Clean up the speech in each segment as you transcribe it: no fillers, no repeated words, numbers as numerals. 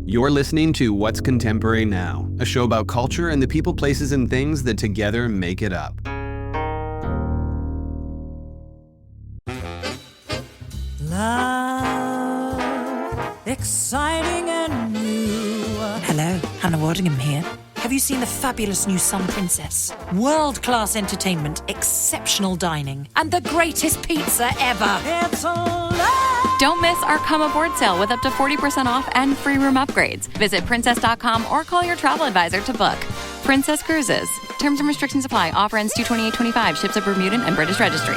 You're listening to What's Contemporary Now, a show about culture and the people, places, and things that together make it up. Love, exciting and new. Hello, Hannah Waddingham here. Have you seen the fabulous new Sun Princess? World-class entertainment, exceptional dining, and the greatest pizza ever. It's a love. Don't miss our Come Aboard sale with up to 40% off and free room upgrades. Visit princess.com or call your travel advisor to book. Princess Cruises. Terms and restrictions apply. Offer ends 2/28/25. Ships of Bermudan and British Registry.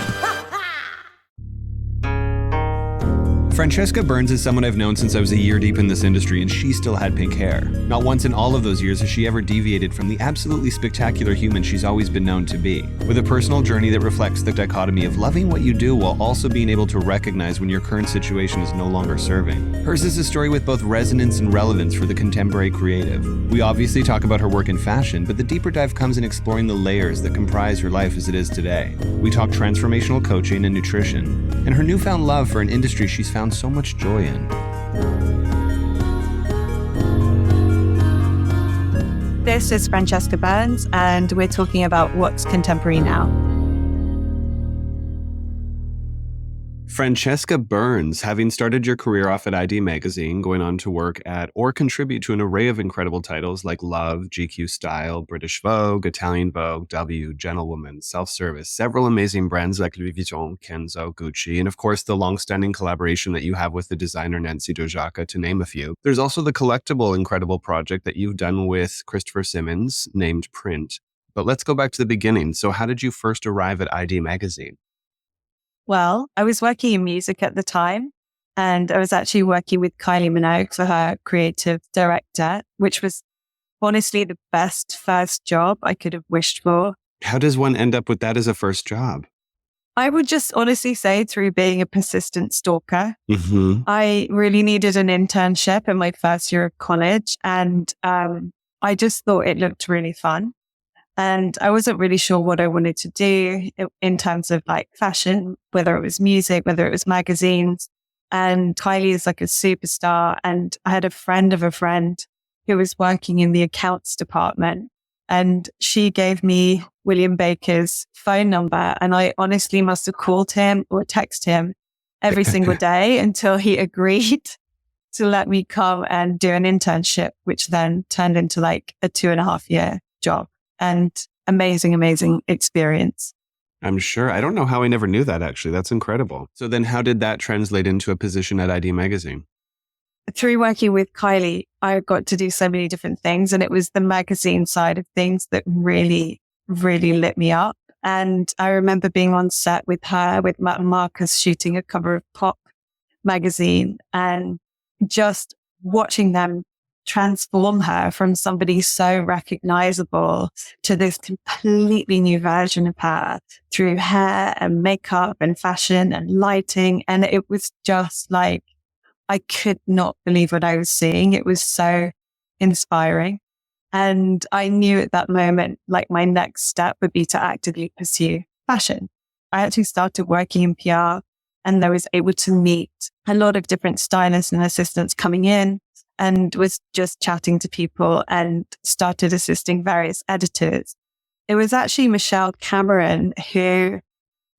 Francesca Burns is someone I've known since I was a year deep in this industry, and she still had pink hair. Not once in all of those years has she ever deviated from the absolutely spectacular human she's always been known to be, with a personal journey that reflects the dichotomy of loving what you do while also being able to recognize when your current situation is no longer serving. Hers is a story with both resonance and relevance for the contemporary creative. We obviously talk about her work in fashion, but the deeper dive comes in exploring the layers that comprise her life as it is today. We talk transformational coaching and nutrition, and her newfound love for an industry she's found so much joy in. This is Francesca Burns, and we're talking about what's contemporary now. Francesca Burns, having started your career off at ID Magazine, going on to work at or contribute to an array of incredible titles like Love, GQ Style, British Vogue, Italian Vogue, W, Gentlewoman, Self-Service, several amazing brands like Louis Vuitton, Kenzo, Gucci, and of course the long-standing collaboration that you have with the designer Nensi Dojaka, to name a few. There's also the collectible incredible project that you've done with Christopher Simmons named Print. But let's go back to the beginning. So how did you first arrive at ID Magazine? Well, I was working in music at the time, and I was actually working with Kylie Minogue for her creative director, which was honestly the best first job I could have wished for. How does one end up with that as a first job? I would just honestly say through being a persistent stalker. Mm-hmm. I really needed an internship in my first year of college, and I just thought it looked really fun. And I wasn't really sure what I wanted to do in terms of like fashion, whether it was music, whether it was magazines. And Kylie is like a superstar. And I had a friend of a friend who was working in the accounts department. And she gave me William Baker's phone number. And I honestly must have called him or texted him every single day until he agreed to let me come and do an internship, which then turned into like a 2.5-year job. And amazing experience. I'm sure. I don't know how I never knew that, actually. That's incredible. So then how did that translate into a position at ID Magazine? Through working with Kylie, I got to do so many different things. And it was the magazine side of things that really lit me up. And I remember being on set with her, with Matt and Marcus, shooting a cover of Pop magazine, and just watching them transform her from somebody so recognizable to this completely new version of her through hair and makeup and fashion and lighting. And it was just like, I could not believe what I was seeing. It was so inspiring. And I knew at that moment, like my next step would be to actively pursue fashion. I actually started working in PR, and I was able to meet a lot of different stylists and assistants coming in, and was just chatting to people and started assisting various editors. It was actually Michelle Cameron who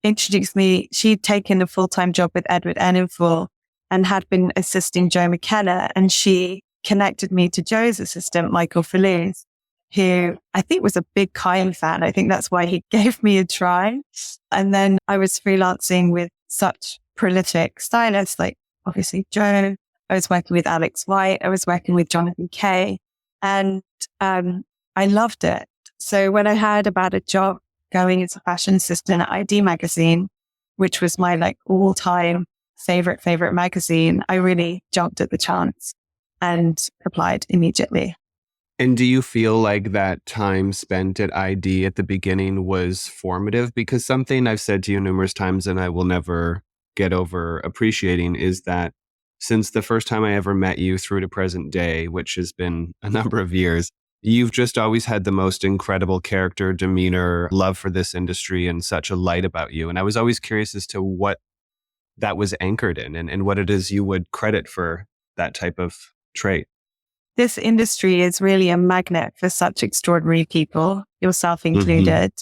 introduced me. She'd taken a full-time job with Edward Enninful and had been assisting Joe McKenna. And she connected me to Joe's assistant, Michael Fallouz, who I think was a big Kylie fan. I think that's why he gave me a try. And then I was freelancing with such prolific stylists, like obviously Joe. I was working with Alex White. I was working with Jonathan Kay, and I loved it. So when I heard about a job going as a fashion assistant at ID Magazine, which was my like all-time favorite magazine, I really jumped at the chance and applied immediately. And do you feel like that time spent at ID at the beginning was formative? Because something I've said to you numerous times and I will never get over appreciating is that since the first time I ever met you through to present day, which has been a number of years, you've just always had the most incredible character, demeanor, love for this industry, and such a light about you. And I was always curious as to what that was anchored in and what it is you would credit for that type of trait. this industry is really a magnet for such extraordinary people, yourself included.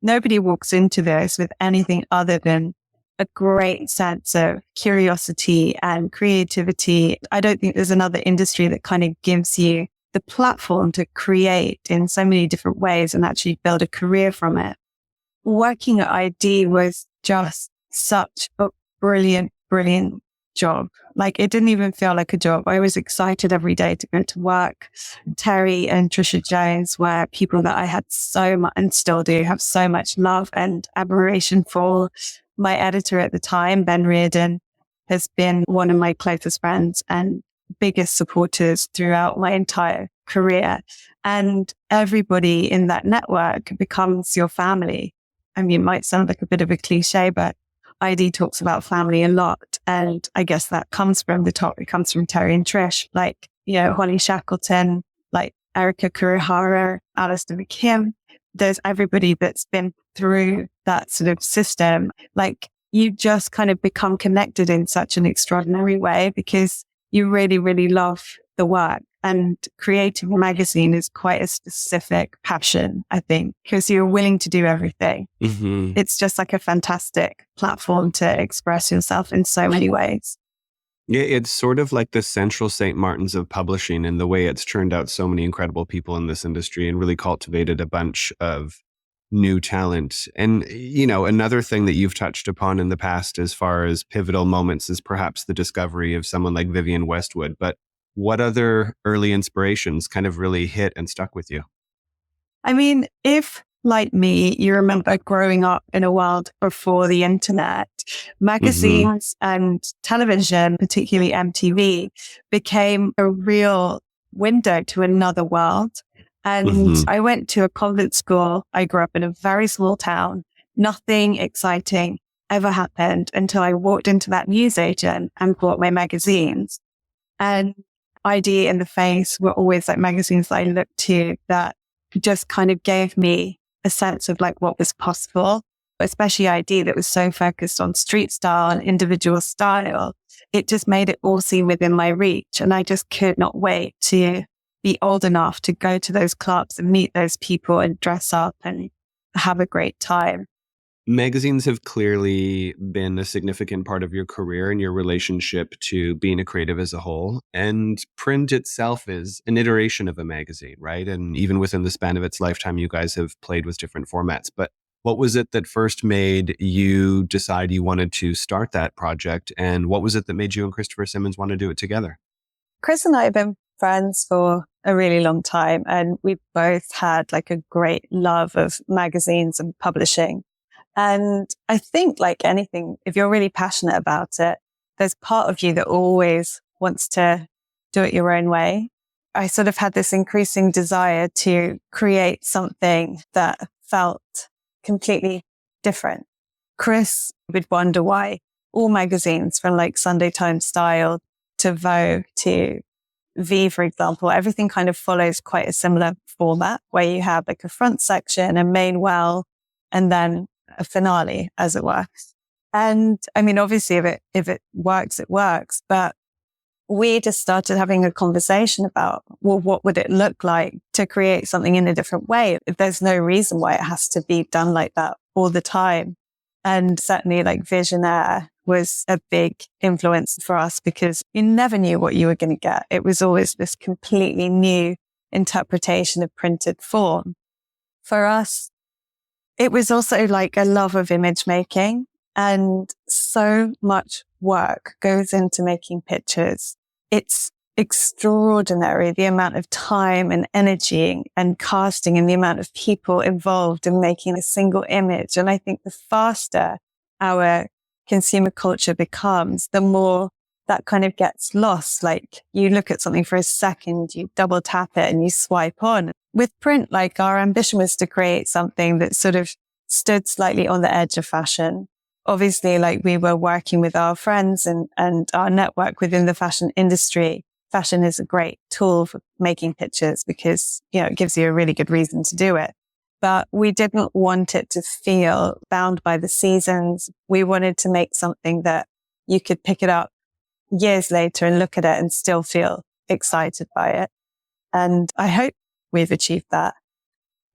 Nobody walks into this with anything other than a great sense of curiosity and creativity. I don't think there's another industry that kind of gives you the platform to create in so many different ways and actually build a career from it. Working at ID was just such a brilliant job. Like, it didn't even feel like a job. I was excited every day to go to work. Terry and Trisha Jones were people that I had so much, and still do have so much love and admiration for. My editor at the time, Ben Reardon, has been one of my closest friends and biggest supporters throughout my entire career. And everybody in that network becomes your family. I mean, it might sound like a bit of a cliche, but ID talks about family a lot. And I guess that comes from the top. It comes from Terry and Trish, like, Holly Shackleton, like Erica Kurohara, Alistair McKim. There's everybody that's been through that sort of system. Like, you just kind of become connected in such an extraordinary way because you really, really love the work. And creating a magazine is quite a specific passion, I think, because you're willing to do everything. It's just like a fantastic platform to express yourself in so many ways. Yeah, it's sort of like the central St. Martin's of publishing in the way it's churned out so many incredible people in this industry and really cultivated a bunch of new talent. And, another thing that you've touched upon in the past as far as pivotal moments is perhaps the discovery of someone like Vivienne Westwood. But what other early inspirations kind of really hit and stuck with you? I mean, if, like me, you remember growing up in a world before the internet, magazines and television, particularly MTV, became a real window to another world. And I went to a convent school. I grew up in a very small town. Nothing exciting ever happened until I walked into that newsagent and bought my magazines. And ID and The Face were always like magazines that I looked to that just kind of gave me a sense of like what was possible, especially ID that was so focused on street style and individual style. It just made it all seem within my reach. And I just could not wait to be old enough to go to those clubs and meet those people and dress up and have a great time. Magazines have clearly been a significant part of your career and your relationship to being a creative as a whole. And print itself is an iteration of a magazine, right? And even within the span of its lifetime, you guys have played with different formats. But what was it that first made you decide you wanted to start that project? And what was it that made you and Christopher Simmons want to do it together? Chris and I have been friends for a really long time, and we both had like a great love of magazines and publishing. And I think, like anything, if you're really passionate about it, there's part of you that always wants to do it your own way. I sort of had this increasing desire to create something that felt completely different. Chris would wonder why all magazines, from like Sunday Times Style to Vogue to V, for example, everything kind of follows quite a similar format where you have like a front section, a main well, and then a finale, as it were. And I mean, obviously, if it works, it works. But we just started having a conversation about, well, what would it look like to create something in a different way? There's no reason why it has to be done like that all the time. And certainly, like, Visionaire was a big influence for us because you never knew what you were going to get. It was always this completely new interpretation of printed form. For us, it was also like a love of image making, and so much work goes into making pictures. It's extraordinary, the amount of time and energy and casting and the amount of people involved in making a single image. And I think the faster our consumer culture becomes, the more that kind of gets lost. Like, you look at something for a second, you double tap it and you swipe on. With print, like, our ambition was to create something that sort of stood slightly on the edge of fashion. Obviously, like, we were working with our friends and our network within the fashion industry. Fashion is a great tool for making pictures because, it gives you a really good reason to do it. But we didn't want it to feel bound by the seasons. We wanted to make something that you could pick it up years later and look at it and still feel excited by it. And I hope we've achieved that.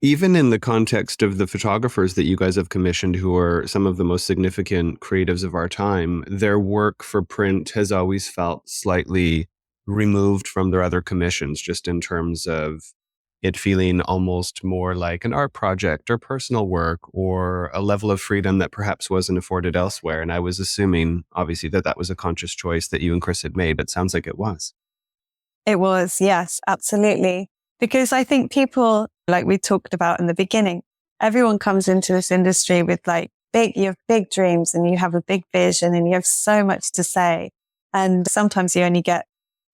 Even in the context of the photographers that you guys have commissioned, who are some of the most significant creatives of our time, their work for print has always felt slightly removed from their other commissions, just in terms of it feeling almost more like an art project or personal work or a level of freedom that perhaps wasn't afforded elsewhere. And I was assuming, obviously, that that was a conscious choice that you and Chris had made, but it sounds like it was. It was, yes, absolutely. Because I think people, like we talked about in the beginning, everyone comes into this industry with you have big dreams and you have a big vision and you have so much to say. And sometimes you only get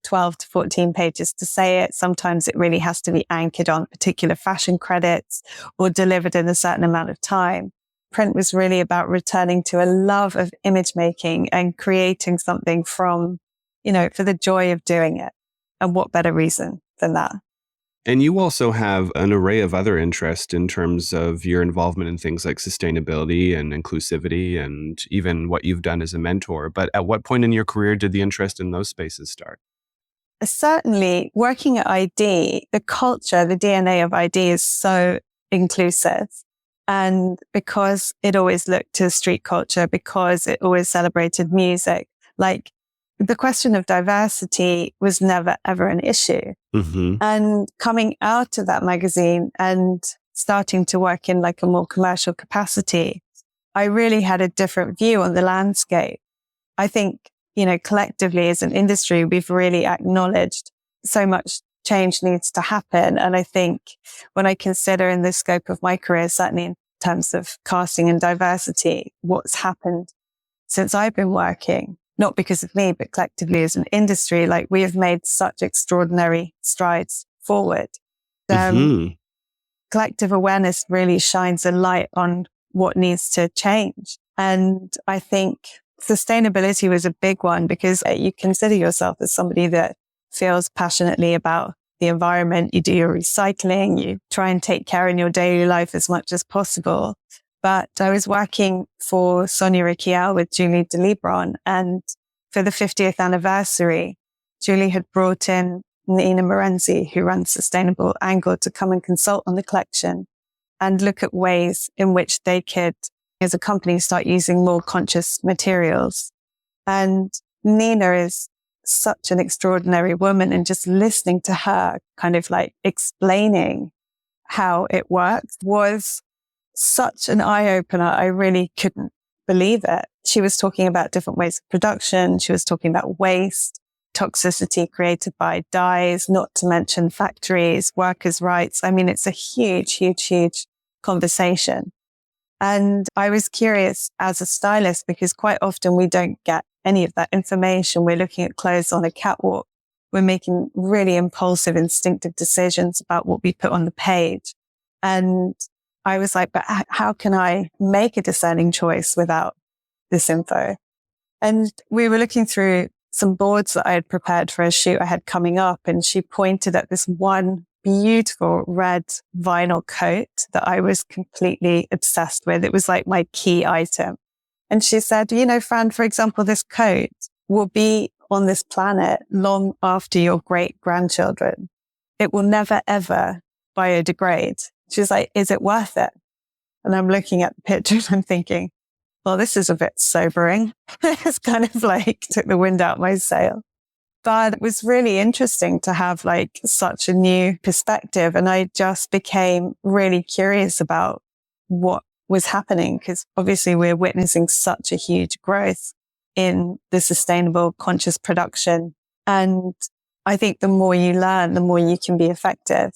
12 to 14 pages to say it. Sometimes it really has to be anchored on particular fashion credits or delivered in a certain amount of time. Print was really about returning to a love of image making and creating something from, for the joy of doing it. And what better reason than that? And you also have an array of other interests in terms of your involvement in things like sustainability and inclusivity and even what you've done as a mentor. But at what point in your career did the interest in those spaces start? Certainly, working at ID, the culture, the DNA of ID is so inclusive. And because it always looked to street culture, because it always celebrated music, the question of diversity was never, ever an issue. Mm-hmm. And coming out of that magazine and starting to work in a more commercial capacity, I really had a different view on the landscape. I think, collectively as an industry, we've really acknowledged so much change needs to happen. And I think when I consider in the scope of my career, certainly in terms of casting and diversity, what's happened since I've been working, not because of me, but collectively as an industry, we have made such extraordinary strides forward. Collective awareness really shines a light on what needs to change. And I think sustainability was a big one because you consider yourself as somebody that feels passionately about the environment. You do your recycling, you try and take care in your daily life as much as possible. But I was working for Sonia Rykiel with Julie de Libron, and for the 50th anniversary, Julie had brought in Nina Morenzi, who runs Sustainable Angle, to come and consult on the collection and look at ways in which they could, as a company, start using more conscious materials. And Nina is such an extraordinary woman, and just listening to her kind of explaining how it works was such an eye-opener. I really couldn't believe it. She was talking about different ways of production. She was talking about waste, toxicity created by dyes, not to mention factories, workers' rights. I mean, it's a huge, huge, huge conversation. And I was curious as a stylist because quite often we don't get any of that information. We're looking at clothes on a catwalk. We're making really impulsive, instinctive decisions about what we put on the page. And I was like, but how can I make a discerning choice without this info? And we were looking through some boards that I had prepared for a shoot I had coming up. And she pointed at this one beautiful red vinyl coat that I was completely obsessed with. It was my key item. And she said, Fran, for example, this coat will be on this planet long after your great grandchildren. It will never, ever biodegrade. She's like, is it worth it? And I'm looking at the picture and I'm thinking, well, this is a bit sobering. It's kind of took the wind out my sail. But it was really interesting to have such a new perspective. And I just became really curious about what was happening because obviously we're witnessing such a huge growth in the sustainable conscious production. And I think the more you learn, the more you can be effective.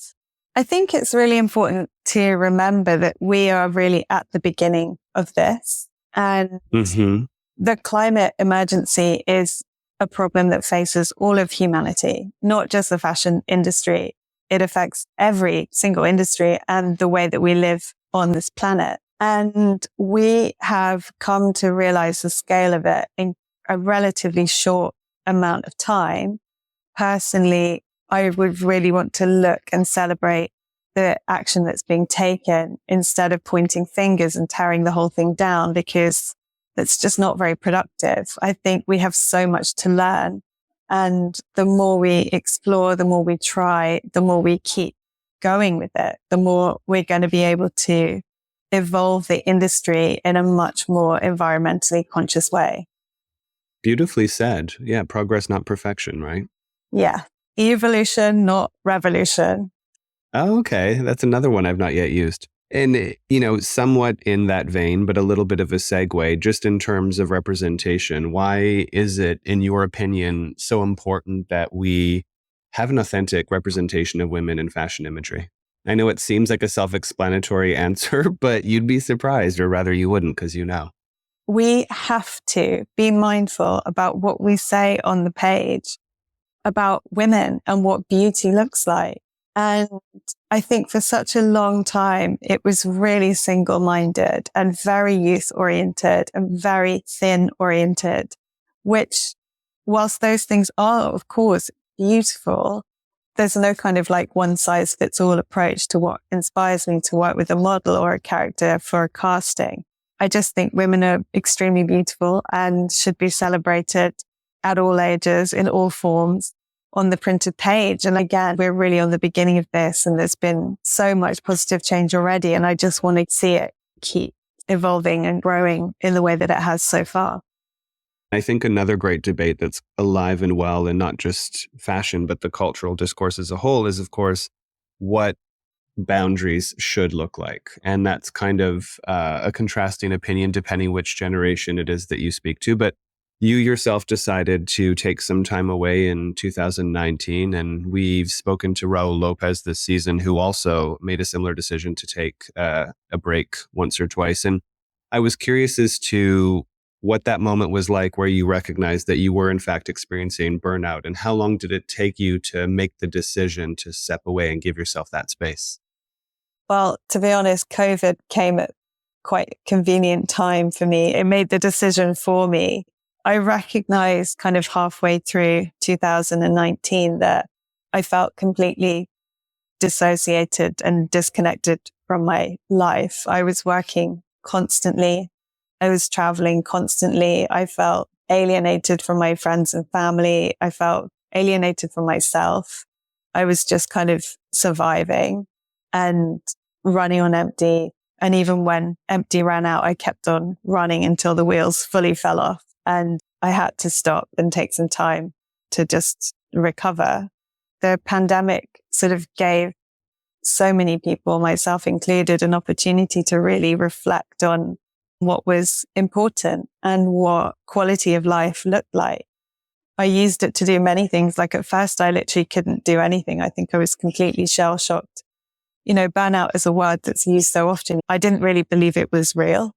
I think it's really important to remember that we are really at the beginning of this. And the climate emergency is a problem that faces all of humanity, not just the fashion industry. It affects every single industry and the way that we live on this planet. And we have come to realize the scale of it in a relatively short amount of time. Personally, I would really want to look and celebrate the action that's being taken instead of pointing fingers and tearing the whole thing down, because that's just not very productive. I think we have so much to learn And the more we explore, the more we try, the more we keep going with it, the more we're going to be able to evolve the industry in a much more environmentally conscious way. Beautifully said. Yeah, progress, not perfection, right? Yeah. Evolution, not revolution. Oh, okay. That's another one I've not yet used. And, somewhat in that vein, but a little bit of a segue, just in terms of representation, why is it, in your opinion, so important that we have an authentic representation of women in fashion imagery? I know it seems like a self-explanatory answer, but you'd be surprised, or rather you wouldn't, because We have to be mindful about what we say on the page about women and what beauty looks like. And I think for such a long time, it was really single-minded and very youth-oriented and very thin-oriented, which, whilst those things are, of course, beautiful, there's no kind of like one-size-fits-all approach to what inspires me to work with a model or a character for a casting. I just think women are extremely beautiful and should be celebrated at all ages, in all forms, on the printed page. And again, we're really on the beginning of this, and there's been so much positive change already. And I just want to see it keep evolving and growing in the way that it has so far. I think another great debate that's alive and well, and not just fashion, but the cultural discourse as a whole, is, of course, what boundaries should look like. And that's kind of a contrasting opinion depending which generation it is that you speak to. But you yourself decided to take some time away in 2019, and we've spoken to Raul Lopez this season, who also made a similar decision to take a break once or twice. And I was curious as to what that moment was like where you recognized that you were in fact experiencing burnout, and how long did it take you to make the decision to step away and give yourself that space? Well, to be honest, COVID came at quite a convenient time for me. It made the decision for me. I recognized kind of halfway through 2019 that I felt completely dissociated and disconnected from my life. I was working constantly. I was traveling constantly. I felt alienated from my friends and family. I felt alienated from myself. I was just kind of surviving and running on empty. And even when empty ran out, I kept on running until the wheels fully fell off. And I had to stop and take some time to just recover. The pandemic sort of gave so many people, myself included, an opportunity to really reflect on what was important and what quality of life looked like. I used it to do many things. Like at first, I literally couldn't do anything. I think I was completely shell-shocked. Burnout is a word that's used so often. I didn't really believe it was real.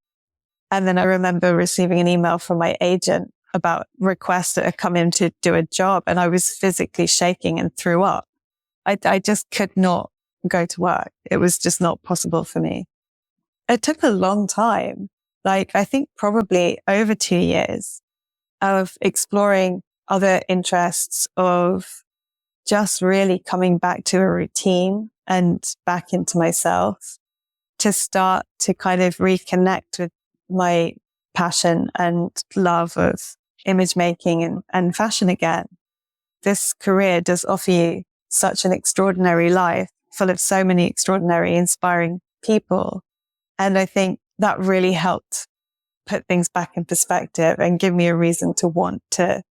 And then I remember receiving an email from my agent about requests that had come in to do a job. And I was physically shaking and threw up. I just could not go to work. It was just not possible for me. It took a long time. I think probably over 2 years of exploring other interests, of just really coming back to a routine and back into myself to start to kind of reconnect with my passion and love of image making and fashion again. This career does offer you such an extraordinary life full of so many extraordinary, inspiring people. And I think that really helped put things back in perspective and give me a reason to want to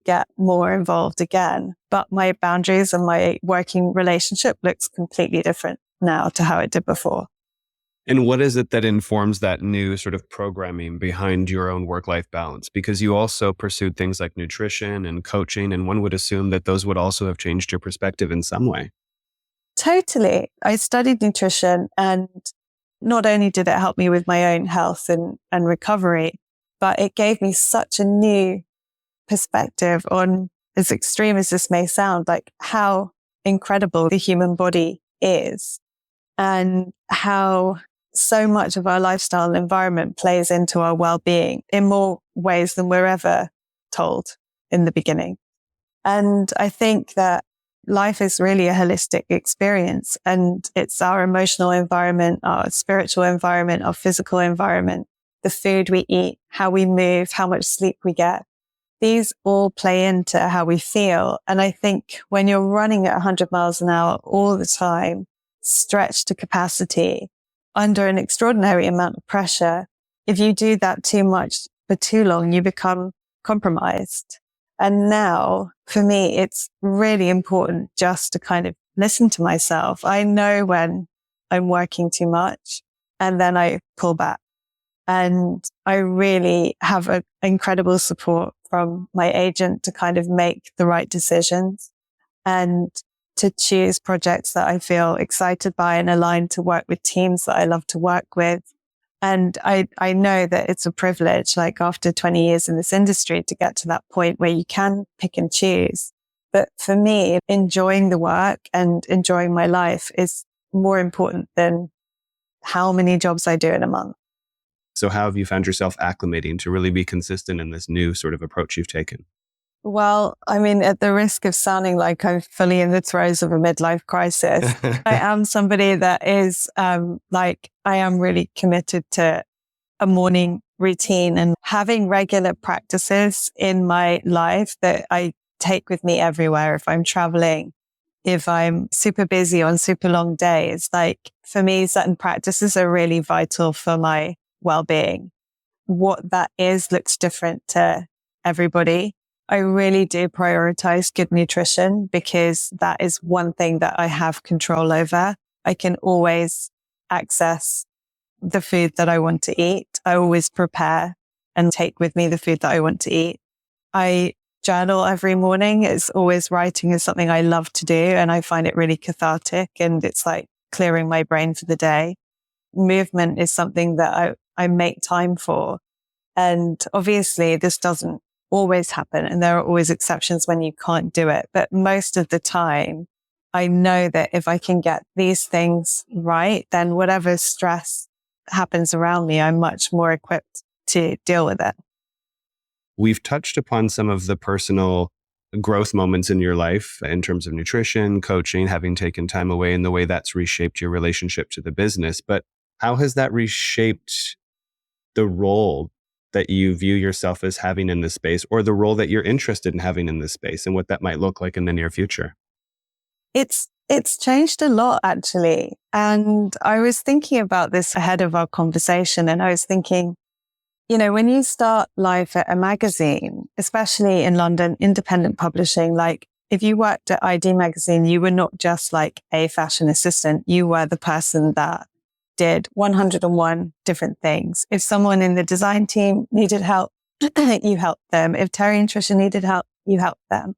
get more involved again. But my boundaries and my working relationship looks completely different now to how it did before. And what is it that informs that new sort of programming behind your own work-life balance? Because you also pursued things like nutrition and coaching, and one would assume that those would also have changed your perspective in some way. Totally. I studied nutrition, and not only did it help me with my own health and recovery, but it gave me such a new perspective on, as extreme as this may sound, like how incredible the human body is and how so much of our lifestyle and environment plays into our well-being in more ways than we're ever told in the beginning. And I think that life is really a holistic experience, and it's our emotional environment, our spiritual environment, our physical environment, the food we eat, how we move, how much sleep we get. these all play into how we feel. And I think when you're running at 100 miles an hour all the time, stretched to capacity, under an extraordinary amount of pressure, if you do that too much for too long, you become compromised. And now, for me, it's really important just to kind of listen to myself. I know when I'm working too much, and then I pull back. And I really have an incredible support from my agent to kind of make the right decisions and to choose projects that I feel excited by and aligned to work with teams that I love to work with. And I know that it's a privilege, like after 20 years in this industry, to get to that point where you can pick and choose. But for me, enjoying the work and enjoying my life is more important than how many jobs I do in a month. So how have you found yourself acclimating to really be consistent in this new sort of approach you've taken? Well, I mean, at the risk of sounding like I'm fully in the throes of a midlife crisis, I am somebody that is I am really committed to a morning routine and having regular practices in my life that I take with me everywhere. If I'm traveling, if I'm super busy on super long days, like for me, certain practices are really vital for my well-being. What that is looks different to everybody. I really do prioritize good nutrition because that is one thing that I have control over. I can always access the food that I want to eat. I always prepare and take with me the food that I want to eat. I journal every morning. It's always writing is something I love to do, and I find it really cathartic, and it's like clearing my brain for the day. Movement is something that I make time for. And obviously this doesn't always happen, and there are always exceptions when you can't do it. But most of the time, I know that if I can get these things right, then whatever stress happens around me, I'm much more equipped to deal with it. We've touched upon some of the personal growth moments in your life in terms of nutrition, coaching, having taken time away, and the way that's reshaped your relationship to the business. But how has that reshaped the role that you view yourself as having in this space, or the role that you're interested in having in this space, and what that might look like in the near future? It's changed a lot, actually. And I was thinking about this ahead of our conversation, and I was thinking, you know, when you start life at a magazine, especially in London, independent publishing, like if you worked at ID magazine, you were not just like a fashion assistant. You were the person that did 101 different things. If someone in the design team needed help, you helped them. If Terry and Trisha needed help, you helped them.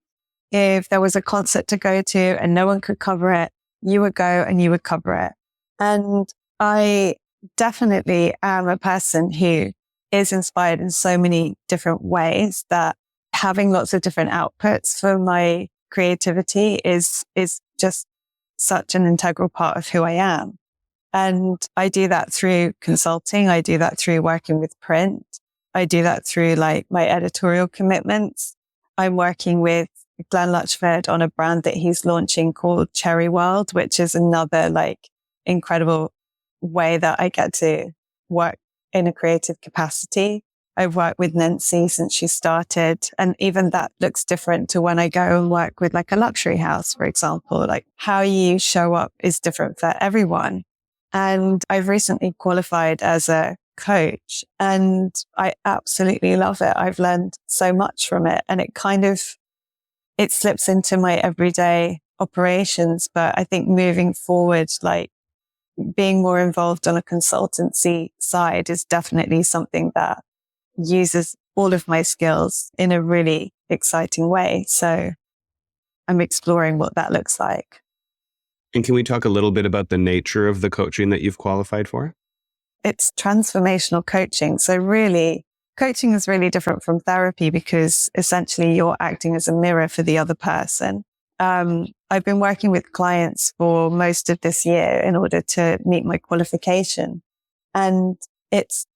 If there was a concert to go to and no one could cover it, you would go and you would cover it. And I definitely am a person who is inspired in so many different ways that having lots of different outputs for my creativity is just such an integral part of who I am. And I do that through consulting. I do that through working with print. I do that through like my editorial commitments. I'm working with Glenn Lutchford on a brand that he's launching called Cherry World, which is another like incredible way that I get to work in a creative capacity. I've worked with Nensi since she started, and even that looks different to when I go and work with like a luxury house, for example. Like how you show up is different for everyone. And I've recently qualified as a coach, and I absolutely love it. I've learned so much from it, and it slips into my everyday operations. But I think moving forward, like being more involved on a consultancy side is definitely something that uses all of my skills in a really exciting way. So I'm exploring what that looks like. And can we talk a little bit about the nature of the coaching that you've qualified for? It's transformational coaching. So really, coaching is really different from therapy because essentially you're acting as a mirror for the other person. I've been working with clients for most of this year in order to meet my qualification. And it's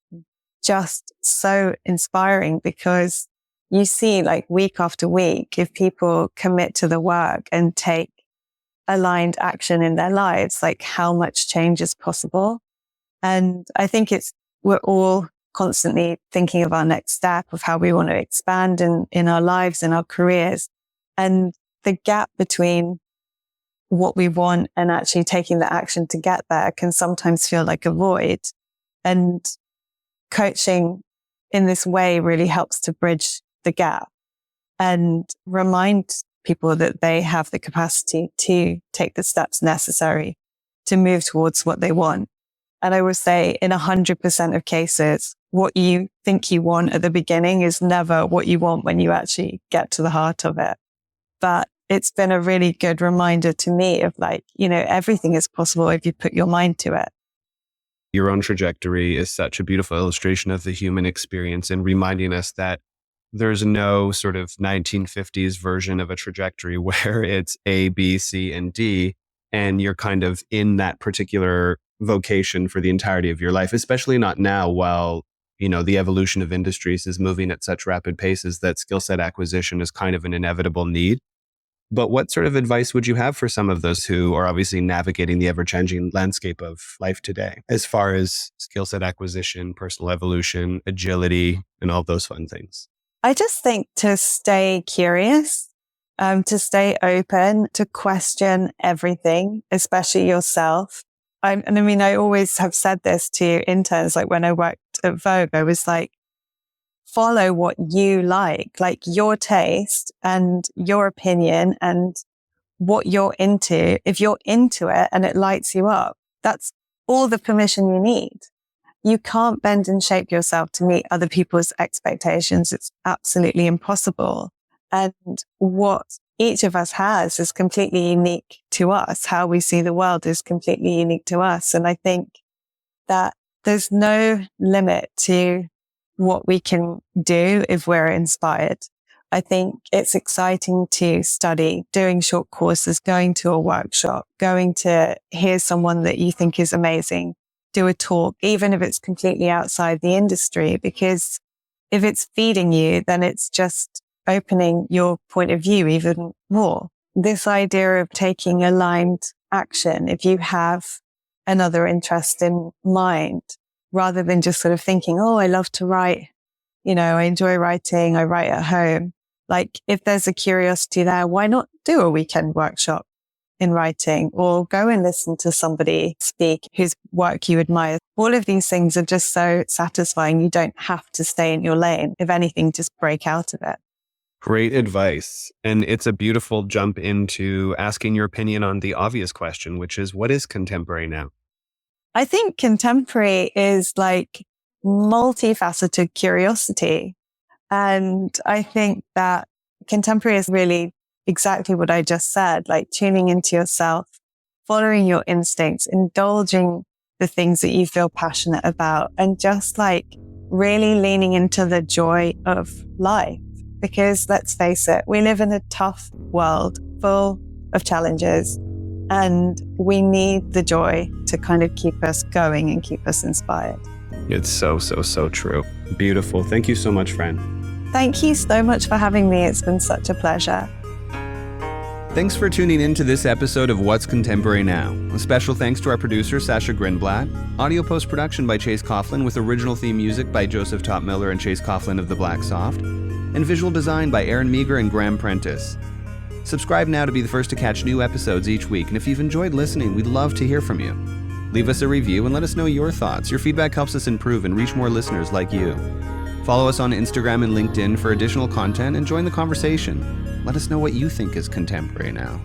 just so inspiring because you see like week after week, if people commit to the work and take aligned action in their lives, like how much change is possible. And I think we're all constantly thinking of our next step, of how we want to expand in our lives, in our careers. And the gap between what we want and actually taking the action to get there can sometimes feel like a void. And coaching in this way really helps to bridge the gap and remind people that they have the capacity to take the steps necessary to move towards what they want. And I would say in 100% of cases, what you think you want at the beginning is never what you want when you actually get to the heart of it. But it's been a really good reminder to me of like, everything is possible if you put your mind to it. Your own trajectory is such a beautiful illustration of the human experience and reminding us that there's no sort of 1950s version of a trajectory where it's A, B, C, and D, and you're kind of in that particular vocation for the entirety of your life, especially not now while, the evolution of industries is moving at such rapid paces that skill set acquisition is kind of an inevitable need. But what sort of advice would you have for some of those who are obviously navigating the ever-changing landscape of life today, as far as skill set acquisition, personal evolution, agility, and all those fun things? I just think to stay curious, to stay open, to question everything, especially yourself. I always have said this to interns, like when I worked at Vogue, I was like, follow what you like your taste and your opinion and what you're into. If you're into it and it lights you up, that's all the permission you need. You can't bend and shape yourself to meet other people's expectations. It's absolutely impossible. And what each of us has is completely unique to us. How we see the world is completely unique to us. And I think that there's no limit to what we can do if we're inspired. I think it's exciting to study, doing short courses, going to a workshop, going to hear someone that you think is amazing, do a talk, even if it's completely outside the industry, because if it's feeding you, then it's just opening your point of view even more. This idea of taking aligned action, if you have another interest in mind, rather than just sort of thinking, oh, I love to write, I enjoy writing, I write at home. Like if there's a curiosity there, why not do a weekend workshop in writing or go and listen to somebody speak whose work you admire? All of these things are just so satisfying. You don't have to stay in your lane. If anything, just break out of it. Great advice. And it's a beautiful jump into asking your opinion on the obvious question, which is, what is contemporary now? I think contemporary is like multifaceted curiosity. And I think that contemporary is really exactly what I just said, like tuning into yourself, following your instincts, indulging the things that you feel passionate about, and just like really leaning into the joy of life. Because let's face it, we live in a tough world full of challenges. And we need the joy to kind of keep us going and keep us inspired. It's so, so, so true. Beautiful. Thank you so much, Fran. Thank you so much for having me. It's been such a pleasure. Thanks for tuning in to this episode of What's Contemporary Now. A special thanks to our producer, Sasha Grinblad. Audio post-production by Chase Coughlin with original theme music by Joseph Topmiller and Chase Coughlin of The Black Soft. And visual design by Aaron Meager and Graham Prentice. Subscribe now to be the first to catch new episodes each week, and if you've enjoyed listening, we'd love to hear from you. Leave us a review and let us know your thoughts. Your feedback helps us improve and reach more listeners like you. Follow us on Instagram and LinkedIn for additional content and join the conversation. Let us know what you think is contemporary now.